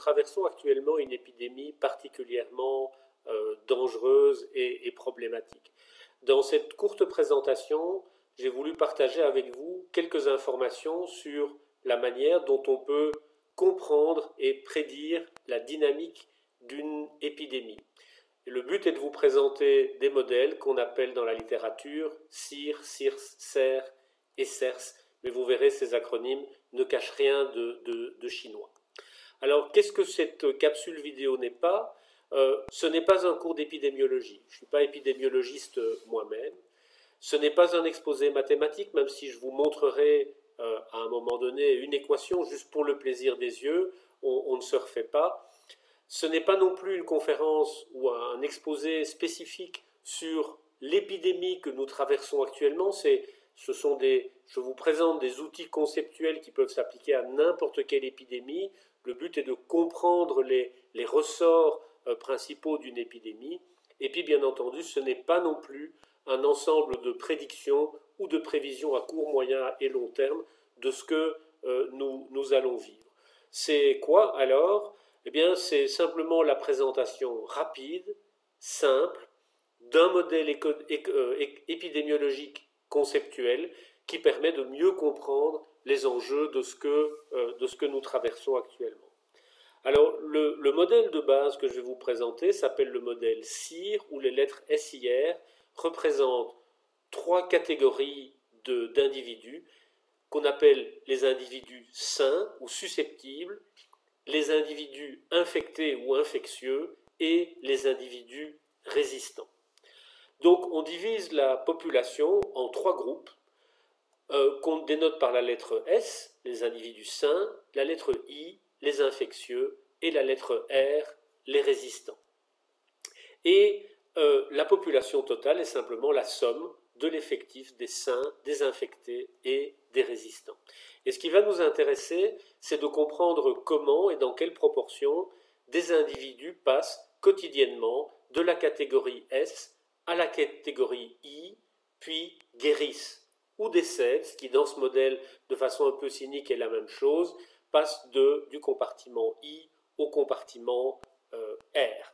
traversons actuellement une épidémie particulièrement dangereuse et problématique. Dans cette courte présentation, j'ai voulu partager avec vous quelques informations sur la manière dont on peut comprendre et prédire la dynamique d'une épidémie. Et le but est de vous présenter des modèles qu'on appelle dans la littérature CIR, CIRS, CER et CERS, mais vous verrez ces acronymes ne cachent rien de chinois. Alors qu'est-ce que cette capsule vidéo n'est pas? Ce n'est pas un cours d'épidémiologie, je ne suis pas épidémiologiste moi-même, ce n'est pas un exposé mathématique, même si je vous montrerai à un moment donné une équation juste pour le plaisir des yeux, on ne se refait pas. Ce n'est pas non plus une conférence ou un exposé spécifique sur l'épidémie que nous traversons actuellement. Je vous présente des outils conceptuels qui peuvent s'appliquer à n'importe quelle épidémie. Le but est de comprendre les ressorts principaux d'une épidémie. Et puis, bien entendu, ce n'est pas non plus un ensemble de prédictions ou de prévisions à court, moyen et long terme de ce que nous allons vivre. C'est quoi alors? Eh bien, c'est simplement la présentation rapide, simple, d'un modèle épidémiologique conceptuel qui permet de mieux comprendre les enjeux de ce que nous traversons actuellement. Alors, le modèle de base que je vais vous présenter s'appelle le modèle CIR, où les lettres SIR représentent trois catégories d'individus qu'on appelle les individus sains ou susceptibles, les individus infectés ou infectieux et les individus résistants. Donc on divise la population en trois groupes qu'on dénote par la lettre S, les individus sains, la lettre I, les infectieux, et la lettre R, les résistants. Et la population totale est simplement la somme de l'effectif des sains, des infectés et des résistants. Et ce qui va nous intéresser, c'est de comprendre comment et dans quelle proportion des individus passent quotidiennement de la catégorie S à la catégorie I, puis guérissent, ou décèdent, ce qui dans ce modèle, de façon un peu cynique, est la même chose, passent du compartiment I au compartiment R.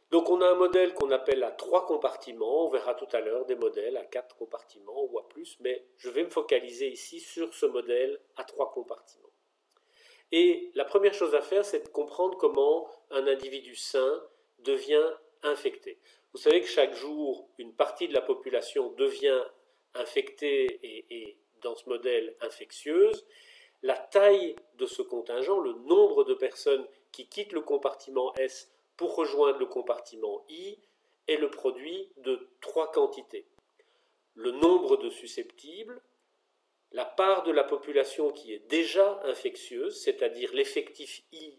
Donc on a un modèle qu'on appelle à 3 compartiments, on verra tout à l'heure des modèles à 4 compartiments ou à plus, mais je vais me focaliser ici sur ce modèle à 3 compartiments. Et la première chose à faire, c'est de comprendre comment un individu sain devient infecté. Vous savez que chaque jour, une partie de la population devient infectée et dans ce modèle infectieuse. La taille de ce contingent, le nombre de personnes qui quittent le compartiment S pour rejoindre le compartiment I, est le produit de 3 quantités. Le nombre de susceptibles, la part de la population qui est déjà infectieuse, c'est-à-dire l'effectif I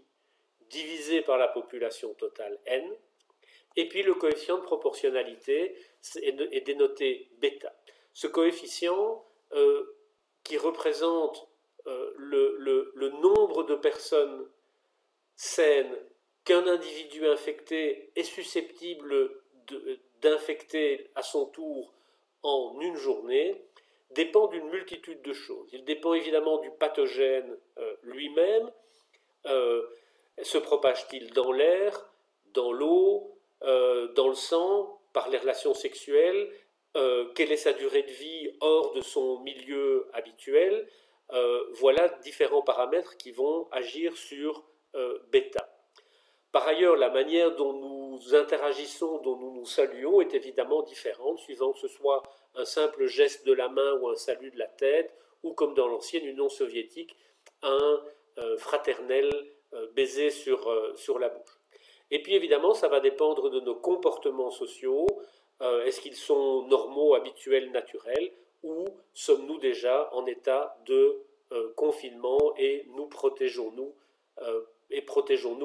divisé par la population totale N, et puis le coefficient de proportionnalité est dénoté bêta. Ce coefficient qui représente le nombre de personnes saines qu'un individu infecté est susceptible d'infecter à son tour en une journée, dépend d'une multitude de choses. Il dépend évidemment du pathogène lui-même. Se propage-t-il dans l'air, dans l'eau, dans le sang, par les relations sexuelles? Quelle est sa durée de vie hors de son milieu habituel? Voilà différents paramètres qui vont agir sur bêta. Par ailleurs, la manière dont nous interagissons, dont nous nous saluons est évidemment différente, suivant que ce soit un simple geste de la main ou un salut de la tête, ou comme dans l'ancienne Union soviétique, un fraternel baiser sur la bouche. Et puis évidemment, ça va dépendre de nos comportements sociaux. Est-ce qu'ils sont normaux, habituels, naturels, ou sommes-nous déjà en état de confinement et nous protégeons-nous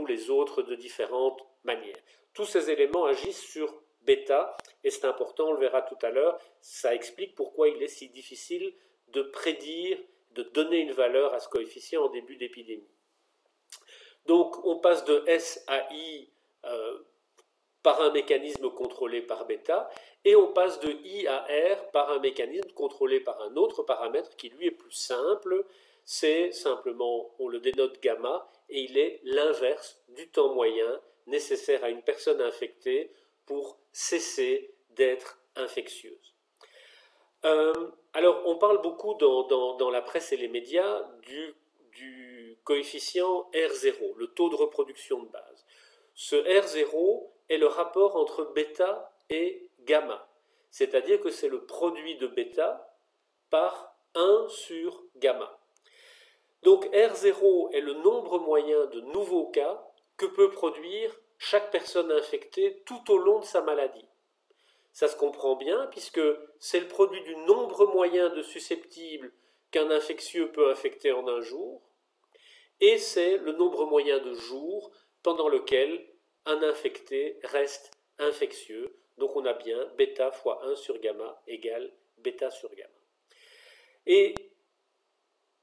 les autres de différentes manières. Tous ces éléments agissent sur bêta, et c'est important, on le verra tout à l'heure, ça explique pourquoi il est si difficile de prédire, de donner une valeur à ce coefficient en début d'épidémie. Donc on passe de S à I par un mécanisme contrôlé par bêta, et on passe de I à R par un mécanisme contrôlé par un autre paramètre qui lui est plus simple, c'est simplement, on le dénote gamma, et il est l'inverse du temps moyen nécessaire à une personne infectée pour cesser d'être infectieuse. Alors, on parle beaucoup dans la presse et les médias du coefficient R0, le taux de reproduction de base. Ce R0 est le rapport entre bêta et gamma, c'est-à-dire que c'est le produit de bêta par 1 sur gamma. Donc R0 est le nombre moyen de nouveaux cas que peut produire chaque personne infectée tout au long de sa maladie. Ça se comprend bien puisque c'est le produit du nombre moyen de susceptibles qu'un infectieux peut infecter en un jour, et c'est le nombre moyen de jours pendant lequel un infecté reste infectieux. Donc on a bien bêta fois 1 sur gamma égale bêta sur gamma. Et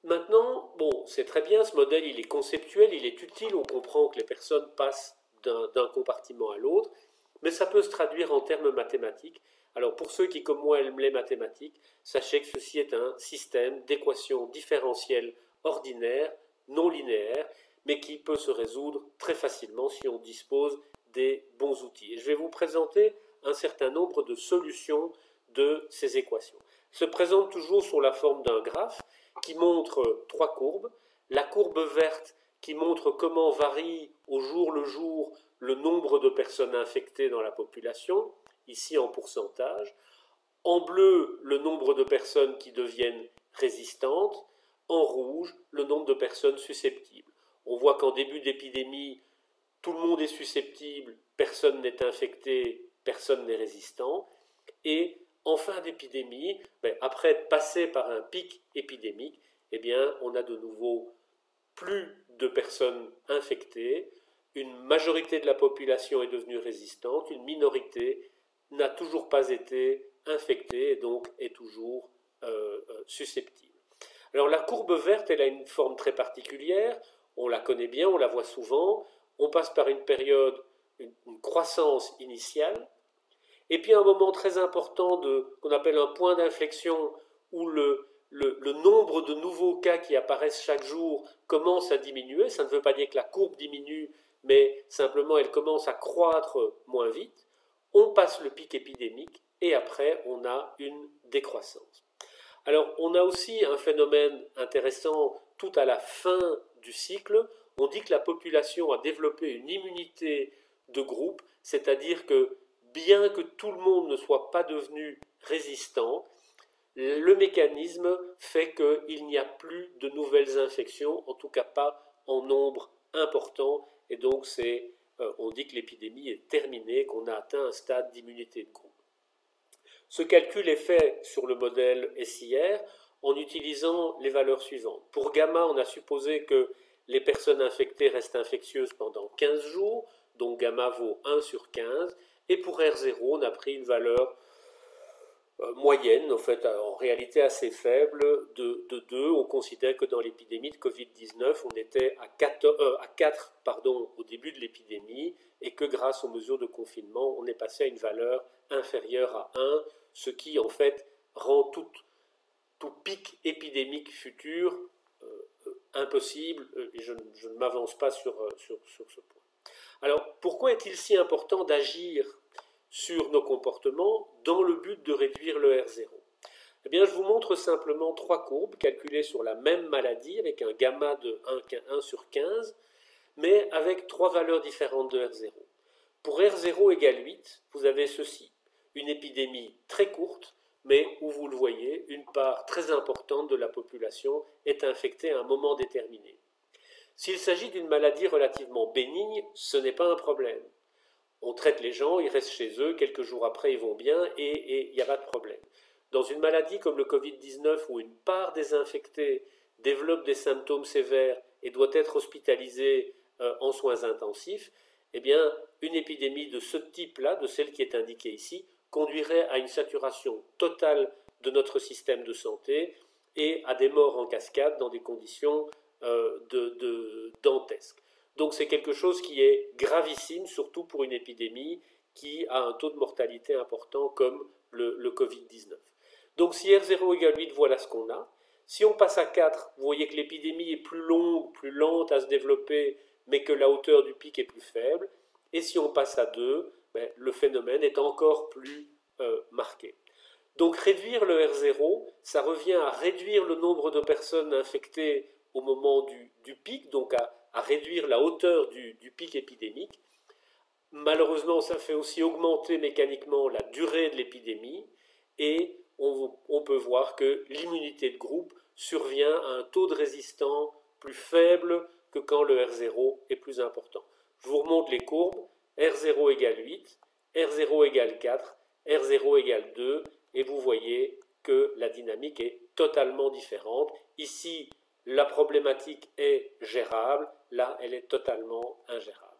maintenant, bon, c'est très bien, ce modèle il est conceptuel, il est utile, on comprend que les personnes passent d'un compartiment à l'autre, mais ça peut se traduire en termes mathématiques. Alors pour ceux qui, comme moi, aiment les mathématiques, sachez que ceci est un système d'équations différentielles ordinaires, non linéaires, mais qui peut se résoudre très facilement si on dispose des bons outils. Et je vais vous présenter un certain nombre de solutions de ces équations. Elles se présentent toujours sous la forme d'un graphe qui montre trois courbes. La courbe verte qui montre comment varie au jour le jour le nombre de personnes infectées dans la population, ici en pourcentage. En bleu, le nombre de personnes qui deviennent résistantes. En rouge, le nombre de personnes susceptibles. On voit qu'en début d'épidémie, tout le monde est susceptible, personne n'est infecté, personne n'est résistant. Et en fin d'épidémie, après être passé par un pic épidémique, eh bien, on a de nouveau plus de personnes infectées, une majorité de la population est devenue résistante, une minorité n'a toujours pas été infectée et donc est toujours susceptible. Alors la courbe verte, elle a une forme très particulière, on la connaît bien, on la voit souvent, on passe par une période, une croissance initiale, et puis un moment très important qu'on appelle un point d'inflexion où le nombre de nouveaux cas qui apparaissent chaque jour commence à diminuer. Ça ne veut pas dire que la courbe diminue, mais simplement elle commence à croître moins vite. On passe le pic épidémique et après on a une décroissance. Alors on a aussi un phénomène intéressant tout à la fin du cycle. On dit que la population a développé une immunité de groupe, c'est-à-dire que bien que tout le monde ne soit pas devenu résistant, le mécanisme fait qu'il n'y a plus de nouvelles infections, en tout cas pas en nombre important, et donc on dit que l'épidémie est terminée, qu'on a atteint un stade d'immunité de groupe. Ce calcul est fait sur le modèle SIR en utilisant les valeurs suivantes. Pour gamma, on a supposé que les personnes infectées restent infectieuses pendant 15 jours, donc gamma vaut 1 sur 15, et pour R0, on a pris une valeur moyenne, en fait, en réalité assez faible, de 2. On considère que dans l'épidémie de Covid-19, on était à 4 au début de l'épidémie, et que grâce aux mesures de confinement, on est passé à une valeur inférieure à 1, ce qui, en fait, rend tout pic épidémique futur impossible, et je ne m'avance pas sur ce point. Alors, pourquoi est-il si important d'agir sur nos comportements dans le but de réduire le R0? Eh bien, je vous montre simplement trois courbes calculées sur la même maladie avec un gamma de 1 sur 15, mais avec trois valeurs différentes de R0. Pour R0 égale 8, vous avez ceci, une épidémie très courte, mais où vous le voyez, une part très importante de la population est infectée à un moment déterminé. S'il s'agit d'une maladie relativement bénigne, ce n'est pas un problème. On traite les gens, ils restent chez eux, quelques jours après ils vont bien et il n'y a pas de problème. Dans une maladie comme le Covid-19 où une part des infectés développe des symptômes sévères et doit être hospitalisée en soins intensifs, eh bien une épidémie de ce type-là, de celle qui est indiquée ici, conduirait à une saturation totale de notre système de santé et à des morts en cascade dans des conditions dantesques. Donc c'est quelque chose qui est gravissime, surtout pour une épidémie qui a un taux de mortalité important comme le Covid-19. Donc si R0 égale 8, voilà ce qu'on a. Si on passe à 4, vous voyez que l'épidémie est plus longue, plus lente à se développer, mais que la hauteur du pic est plus faible. Et si on passe à 2, le phénomène est encore plus marqué. Donc réduire le R0, ça revient à réduire le nombre de personnes infectées au moment du pic, donc à réduire la hauteur du pic épidémique. Malheureusement, ça fait aussi augmenter mécaniquement la durée de l'épidémie et on peut voir que l'immunité de groupe survient à un taux de résistance plus faible que quand le R0 est plus important. Je vous remonte les courbes. R0 égale 8, R0 égale 4, R0 égale 2, et vous voyez que la dynamique est totalement différente. Ici, la problématique est gérable, là, elle est totalement ingérable.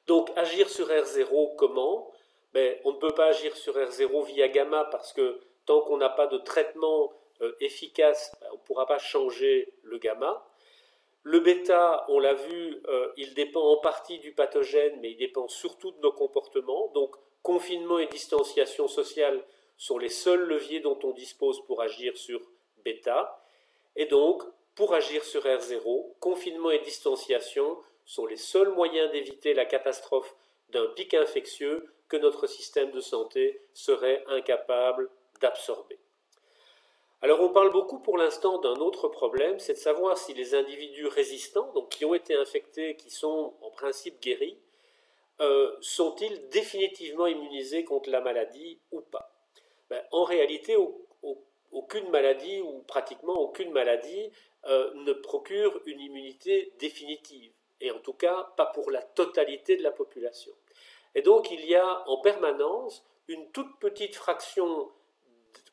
Donc, agir sur R0, comment? On ne peut pas agir sur R0 via gamma parce que tant qu'on n'a pas de traitement efficace, on ne pourra pas changer le gamma. Le bêta, on l'a vu, il dépend en partie du pathogène, mais il dépend surtout de nos comportements. Donc, confinement et distanciation sociale sont les seuls leviers dont on dispose pour agir sur bêta. Et donc, pour agir sur R0, confinement et distanciation sont les seuls moyens d'éviter la catastrophe d'un pic infectieux que notre système de santé serait incapable d'absorber. Alors on parle beaucoup pour l'instant d'un autre problème, c'est de savoir si les individus résistants, donc qui ont été infectés, qui sont en principe guéris, sont-ils définitivement immunisés contre la maladie ou pas? En réalité, aucune maladie ou pratiquement aucune maladie ne procure une immunité définitive, et en tout cas pas pour la totalité de la population. Et donc il y a en permanence une toute petite fraction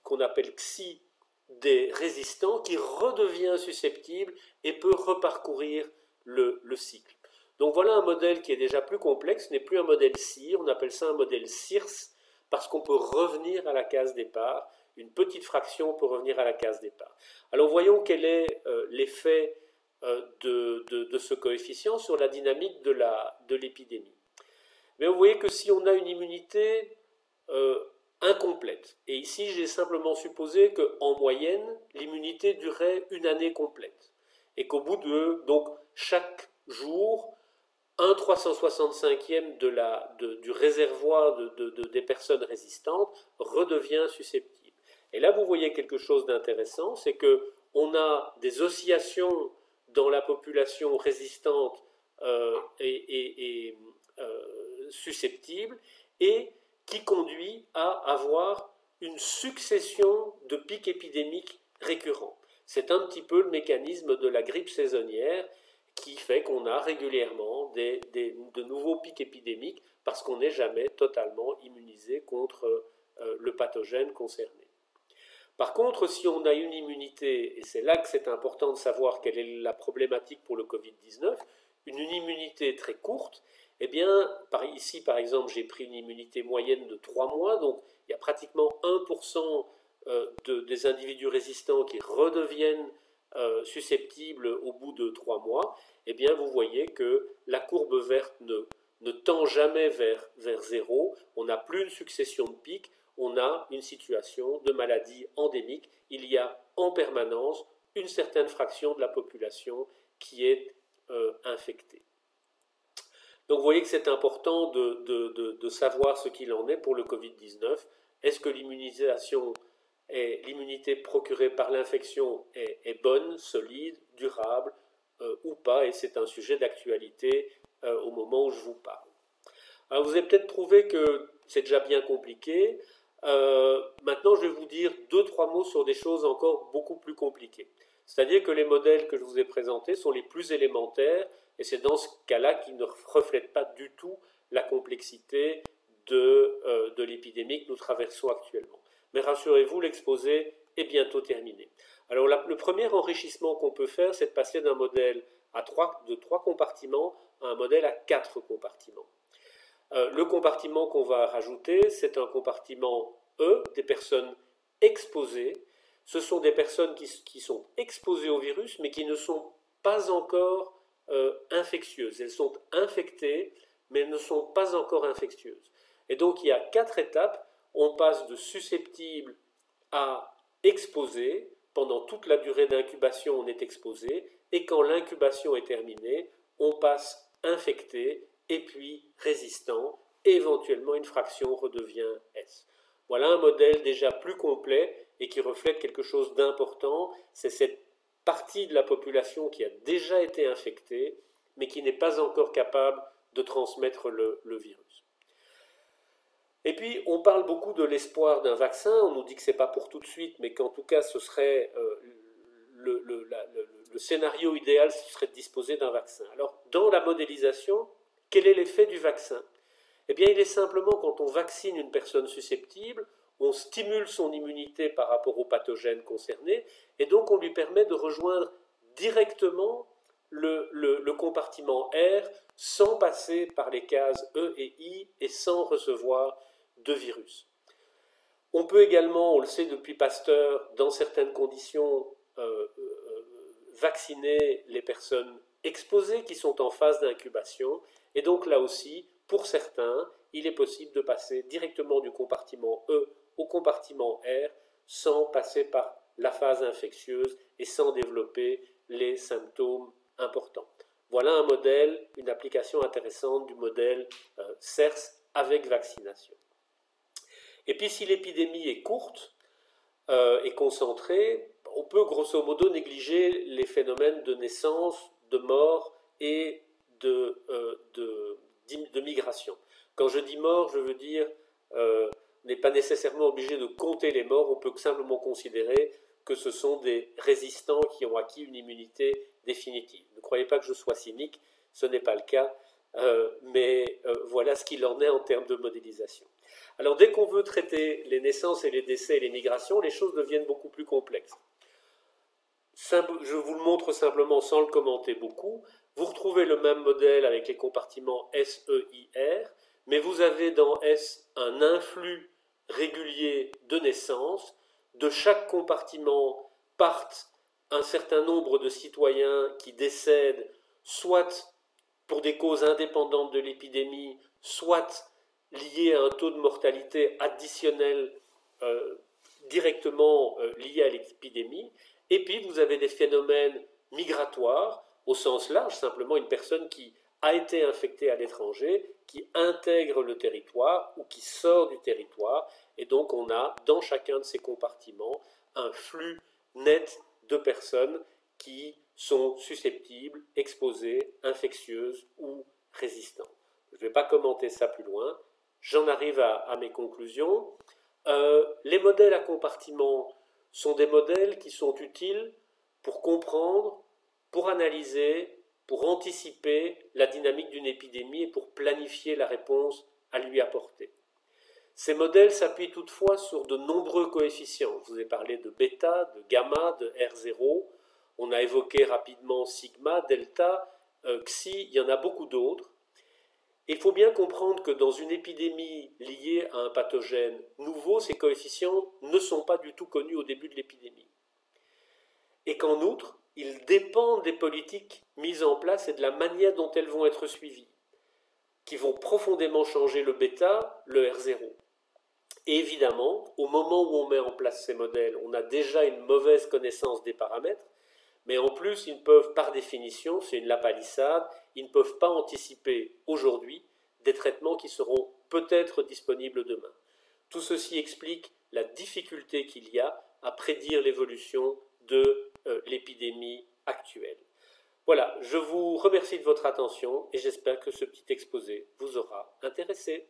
qu'on appelle XI des résistants qui redevient susceptible et peut reparcourir le cycle. Donc voilà un modèle qui est déjà plus complexe, ce n'est plus un modèle CIR, on appelle ça un modèle CIRS, parce qu'on peut revenir à la case départ, une petite fraction peut revenir à la case départ. Alors voyons quel est l'effet de ce coefficient sur la dynamique de l'épidémie. Mais vous voyez que si on a une immunité incomplète, et ici j'ai simplement supposé qu'en moyenne, l'immunité durait une année complète, et qu'au bout de, donc chaque jour, un 365e du réservoir des personnes résistantes redevient susceptible. Et là, vous voyez quelque chose d'intéressant, c'est qu'on a des oscillations dans la population résistante susceptible et qui conduit à avoir une succession de pics épidémiques récurrents. C'est un petit peu le mécanisme de la grippe saisonnière qui fait qu'on a régulièrement de nouveaux pics épidémiques parce qu'on n'est jamais totalement immunisé contre le pathogène concerné. Par contre, si on a une immunité, et c'est là que c'est important de savoir quelle est la problématique pour le Covid-19, une immunité très courte, eh bien, ici par exemple, j'ai pris une immunité moyenne de 3 mois, donc il y a pratiquement 1% des individus résistants qui redeviennent susceptibles au bout de 3 mois, eh bien vous voyez que la courbe verte ne tend jamais vers 0, on n'a plus une succession de pics, on a une situation de maladie endémique, il y a en permanence une certaine fraction de la population qui est infectée. Donc vous voyez que c'est important de savoir ce qu'il en est pour le Covid-19. Est-ce que l'immunité procurée par l'infection est bonne, solide, durable ou pas? Et c'est un sujet d'actualité au moment où je vous parle. Alors vous avez peut-être trouvé que c'est déjà bien compliqué. Maintenant, je vais vous dire 2-3 mots sur des choses encore beaucoup plus compliquées. C'est-à-dire que les modèles que je vous ai présentés sont les plus élémentaires, et c'est dans ce cas-là qu'ils ne reflètent pas du tout la complexité de l'épidémie que nous traversons actuellement. Mais rassurez-vous, l'exposé est bientôt terminé. Alors le premier enrichissement qu'on peut faire, c'est de passer d'un modèle de 3 compartiments à un modèle à 4 compartiments. Le compartiment qu'on va rajouter, c'est un compartiment E, des personnes exposées. Ce sont des personnes qui sont exposées au virus, mais qui ne sont pas encore infectieuses. Elles sont infectées, mais elles ne sont pas encore infectieuses. Et donc il y a 4 étapes. On passe de susceptible à exposé, pendant toute la durée d'incubation, on est exposé, et quand l'incubation est terminée, on passe infecté, et puis résistant, et éventuellement une fraction redevient S. Voilà un modèle déjà plus complet et qui reflète quelque chose d'important, c'est cette partie de la population qui a déjà été infectée, mais qui n'est pas encore capable de transmettre le virus. Et puis, on parle beaucoup de l'espoir d'un vaccin, on nous dit que ce n'est pas pour tout de suite, mais qu'en tout cas, ce serait le scénario idéal, ce serait de disposer d'un vaccin. Alors, dans la modélisation, quel est l'effet du vaccin? Eh bien, il est simplement, quand on vaccine une personne susceptible, on stimule son immunité par rapport aux pathogènes concernés, et donc on lui permet de rejoindre directement le compartiment R sans passer par les cases E et I et sans recevoir de virus. On peut également, on le sait depuis Pasteur, dans certaines conditions, vacciner les personnes exposées qui sont en phase d'incubation, et donc là aussi, pour certains, il est possible de passer directement du compartiment E au compartiment R sans passer par la phase infectieuse et sans développer les symptômes importants. Voilà un modèle, une application intéressante du modèle CERS avec vaccination. Et puis si l'épidémie est courte et concentrée, on peut grosso modo négliger les phénomènes de naissance, de mort et de migration. Quand je dis mort, je veux dire on n'est pas nécessairement obligé de compter les morts, on peut simplement considérer que ce sont des résistants qui ont acquis une immunité définitive. Ne croyez pas que je sois cynique, ce n'est pas le cas, mais voilà ce qu'il en est en termes de modélisation. Alors dès qu'on veut traiter les naissances et les décès et les migrations, les choses deviennent beaucoup plus complexes. Je vous le montre simplement sans le commenter beaucoup. Vous retrouvez le même modèle avec les compartiments S, E, I, R, mais vous avez dans S un influx régulier de naissances. De chaque compartiment partent un certain nombre de citoyens qui décèdent, soit pour des causes indépendantes de l'épidémie, soit liées à un taux de mortalité additionnel directement lié à l'épidémie. Et puis vous avez des phénomènes migratoires, au sens large, simplement une personne qui a été infectée à l'étranger, qui intègre le territoire ou qui sort du territoire, et donc on a dans chacun de ces compartiments un flux net de personnes qui sont susceptibles, exposées, infectieuses ou résistantes. Je ne vais pas commenter ça plus loin, j'en arrive à mes conclusions. Les modèles à compartiments sont des modèles qui sont utiles pour comprendre, pour analyser, pour anticiper la dynamique d'une épidémie et pour planifier la réponse à lui apporter. Ces modèles s'appuient toutefois sur de nombreux coefficients. Je vous ai parlé de bêta, de gamma, de R0. On a évoqué rapidement sigma, delta, xi, il y en a beaucoup d'autres. Il faut bien comprendre que dans une épidémie liée à un pathogène nouveau, ces coefficients ne sont pas du tout connus au début de l'épidémie. Et qu'en outre, ils dépendent des politiques mises en place et de la manière dont elles vont être suivies, qui vont profondément changer le bêta, le R0. Et évidemment, au moment où on met en place ces modèles, on a déjà une mauvaise connaissance des paramètres, mais en plus, ils ne peuvent, par définition, c'est une lapalissade, ils ne peuvent pas anticiper aujourd'hui des traitements qui seront peut-être disponibles demain. Tout ceci explique la difficulté qu'il y a à prédire l'évolution de l'épidémie actuelle. Voilà, je vous remercie de votre attention et j'espère que ce petit exposé vous aura intéressé.